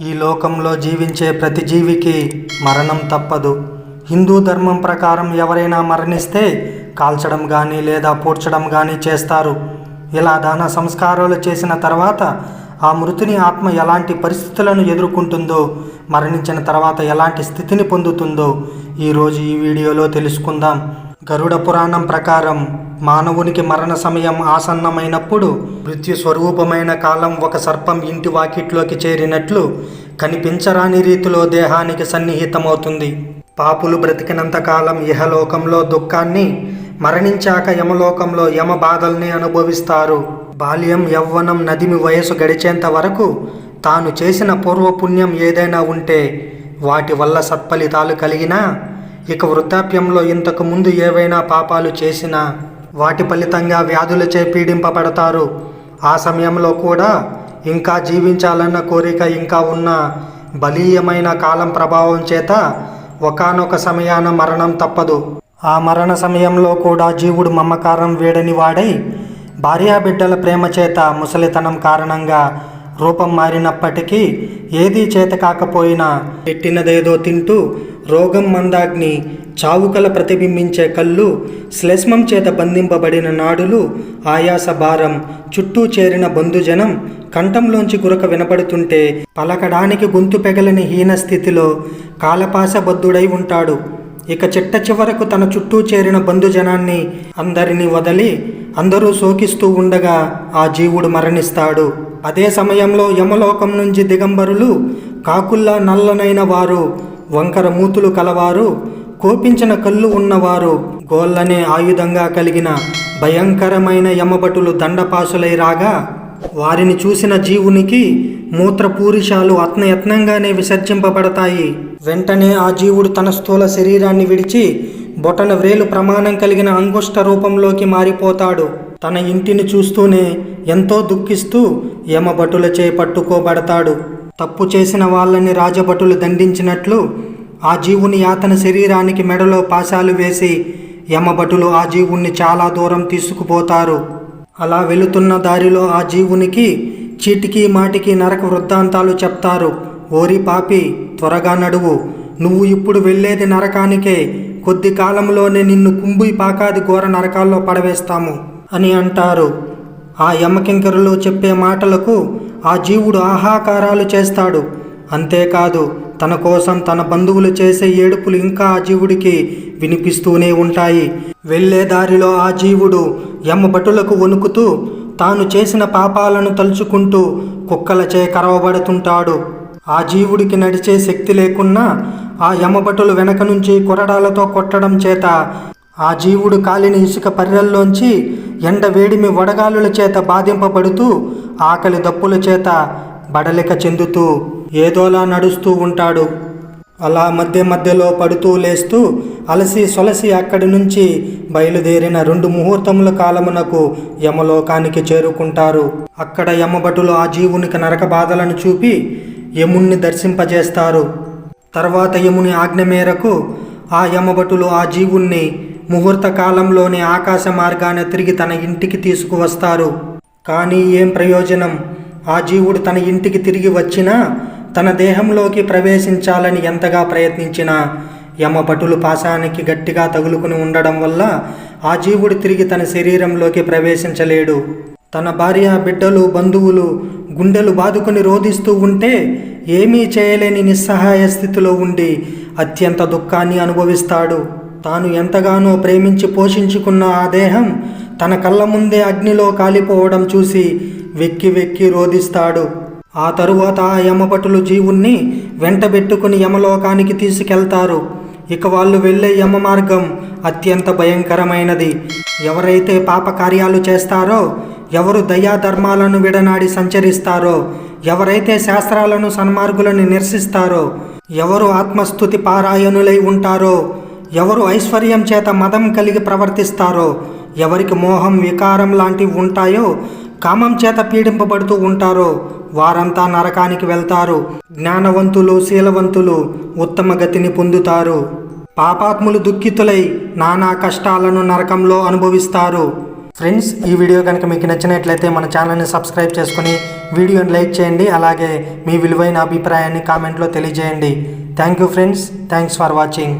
ఈ లోకంలో జీవించే ప్రతి జీవికి మరణం తప్పదు. హిందూ ధర్మం ప్రకారం ఎవరైనా మరణిస్తే కాల్చడం కానీ లేదా పూడ్చడం కానీ చేస్తారు. ఇలా దాన సంస్కారాలు చేసిన తర్వాత ఆ మృతుని ఆత్మ ఎలాంటి పరిస్థితులను ఎదుర్కొంటుందో, మరణించిన తర్వాత ఎలాంటి స్థితిని పొందుతుందో ఈరోజు ఈ వీడియోలో తెలుసుకుందాం. గరుడ పురాణం ప్రకారం మానవునికి మరణ సమయం ఆసన్నమైనప్పుడు మృత్యు స్వరూపమైన కాలం ఒక సర్పం ఇంటి వాకిట్లోకి చేరినట్లు కనిపించరాని రీతిలో దేహానికి సన్నిహితమవుతుంది. పాపులు బ్రతికినంత కాలం ఇహలోకంలో దుఃఖాన్ని, మరణించాక యమలోకంలో యమ బాధల్ని అనుభవిస్తారు. బాల్యం, యవ్వనం, నదిమి వయసు గడిచేంత వరకు తాను చేసిన పూర్వపుణ్యం ఏదైనా ఉంటే వాటి వల్ల సత్ఫలితాలు కలిగినా, ఇక వృద్ధాప్యంలో ఇంతకు ముందు ఏవైనా పాపాలు చేసినా వాటి ఫలితంగా వ్యాధులచే పీడింపబడతారు. ఆ సమయంలో కూడా ఇంకా జీవించాలన్న కోరిక ఇంకా ఉన్న బలీయమైన కాలం ప్రభావం చేత ఒకానొక సమయాన మరణం తప్పదు. ఆ మరణ సమయంలో కూడా జీవుడు మమకారం వీడని వాడై భార్యాబిడ్డల ప్రేమ చేత ముసలితనం కారణంగా రూపం మారినప్పటికీ ఏదీ చేత కాకపోయినా పెట్టినదేదో తింటూ రోగం మందాగ్ని, చావుకల ప్రతిబింబించే కళ్ళు, శ్లేష్మం చేత బంధింపబడిన నాడులు, ఆయాస భారం, చుట్టూ చేరిన బంధుజనం, కంఠంలోంచి గురక వినపడుతుంటే పలకడానికి గొంతు పెగలని హీన స్థితిలో కాలపాశబద్ధుడై ఉంటాడు. ఇక చిట్ట చివరకు తన చుట్టూ చేరిన బంధుజనాన్ని అందరినీ వదిలి అందరూ శోకిస్తూ ఉండగా ఆ జీవుడు మరణిస్తాడు. అదే సమయంలో యమలోకం నుంచి దిగంబరులు, కాకుల్లా నల్లనైన వారు, వంకర మూతులు కలవారు, కోపించిన కళ్ళు ఉన్నవారు, గోళ్ళనే ఆయుధంగా కలిగిన భయంకరమైన యమభటులు దండపాసులై రాగా వారిని చూసిన జీవునికి మూత్రపూరిషాలు యత్నంగానే విసర్జింపబడతాయి. వెంటనే ఆ జీవుడు తన స్థూల శరీరాన్ని విడిచి బొటన వ్రేలు ప్రమాణం కలిగిన అంగుష్ట రూపంలోకి మారిపోతాడు. తన ఇంటిని చూస్తూనే ఎంతో దుఃఖిస్తూ యమభటులచే పట్టుకోబడతాడు. తప్పు చేసిన వాళ్ళని రాజభటులు దండించినట్లు ఆ జీవుని యాతన శరీరానికి మెడలో పాశాలు వేసి యమభటులు ఆ జీవుణ్ణి చాలా దూరం తీసుకుపోతారు. అలా వెళుతున్న దారిలో ఆ జీవునికి చీటికి మాటికి నరక వృత్తాంతాలు చెప్తారు. ఓరి పాపి, త్వరగా నడువు, నువ్వు ఇప్పుడు వెళ్ళేది నరకానికే, కొద్ది కాలంలోనే నిన్ను కుంభి పాకాది ఘోర నరకాల్లో పడవేస్తాము అని అంటారు. ఆ యమకింకరులు చెప్పే మాటలకు ఆ జీవుడు ఆహాకారాలు చేస్తాడు. అంతేకాదు, తన కోసం తన బంధువులు చేసే ఏడుపులు ఇంకా ఆ జీవుడికి వినిపిస్తూనే ఉంటాయి. వెళ్ళే దారిలో ఆ జీవుడు యమభటులకు వణుకుతూ తాను చేసిన పాపాలను తలుచుకుంటూ కుక్కలచే కరవబడుతుంటాడు. ఆ జీవుడికి నడిచే శక్తి లేకున్నా ఆ యమభటులు వెనక నుంచి కొరడాలతో కొట్టడం చేత ఆ జీవుడు కాలిన ఇసుక పర్రెల్లోంచి ఎండ వేడిమి వడగాలుల చేత బాధింపబడుతూ ఆకలి దప్పుల చేత బడలిక చెందుతూ ఏదోలా నడుస్తూ ఉంటాడు. అలా మధ్యలో పడుతూ లేస్తూ అలసి సొలసి అక్కడి నుంచి బయలుదేరిన 2 ముహూర్తముల కాలమునకు యమలోకానికి చేరుకుంటారు. అక్కడ యమభటులు ఆ జీవునికి నరక బాధలను చూపి యముణ్ణి దర్శింపజేస్తారు. తర్వాత యముని ఆజ్ఞ మేరకు ఆ యమభటులు ఆ జీవుణ్ణి ముహూర్త కాలంలోనే ఆకాశ మార్గాన తిరిగి తన ఇంటికి తీసుకువస్తారు. కానీ ఏం ప్రయోజనం? ఆ జీవుడు తన ఇంటికి తిరిగి వచ్చినా తన దేహంలోకి ప్రవేశించాలని ఎంతగా ప్రయత్నించినా యమభటులు పాశానికి గట్టిగా తగులుకుని ఉండడం వల్ల ఆ జీవుడు తిరిగి తన శరీరంలోకి ప్రవేశించలేడు. తన భార్య, బిడ్డలు, బంధువులు గుండెలు బాదుకుని రోధిస్తూ ఉంటే ఏమీ చేయలేని నిస్సహాయ స్థితిలో ఉండి అత్యంత దుఃఖాన్ని అనుభవిస్తాడు. తాను ఎంతగానో ప్రేమించి పోషించుకున్న ఆ దేహం తన కళ్ళ ముందే అగ్నిలో కాలిపోవడం చూసి వెక్కి వెక్కి రోధిస్తాడు. ఆ తరువాత ఆ యమభటులు జీవుణ్ణి వెంటబెట్టుకుని యమలోకానికి తీసుకెళ్తారు. ఇక వాళ్ళు వెళ్ళే యమ మార్గం అత్యంత భయంకరమైనది. ఎవరైతే పాపకార్యాలు చేస్తారో, ఎవరు దయాధర్మాలను విడనాడి సంచరిస్తారో, ఎవరైతే శాస్త్రాలను సన్మార్గులను నిరసిస్తారో, ఎవరు ఆత్మస్తుతి పారాయణులై ఉంటారో, ఎవరు ఐశ్వర్యం చేత మదం కలిగి ప్రవర్తిస్తారో, ఎవరికి మోహం, వికారం లాంటివి ఉంటాయో, కామం చేత పీడింపబడుతూ ఉంటారో వారంతా నరకానికి వెళ్తారు. జ్ఞానవంతులు, శీలవంతులు ఉత్తమ గతిని పొందుతారు. పాపాత్ములు దుఃఖితులై నానా కష్టాలను నరకంలో అనుభవిస్తారు. ఫ్రెండ్స్, ఈ వీడియో కనుక మీకు నచ్చినట్లయితే మన ఛానల్ని సబ్స్క్రైబ్ చేసుకుని వీడియోని లైక్ చేయండి. అలాగే మీ విలువైన అభిప్రాయాన్ని కామెంట్లో తెలియజేయండి. Thank you friends. Thanks for watching.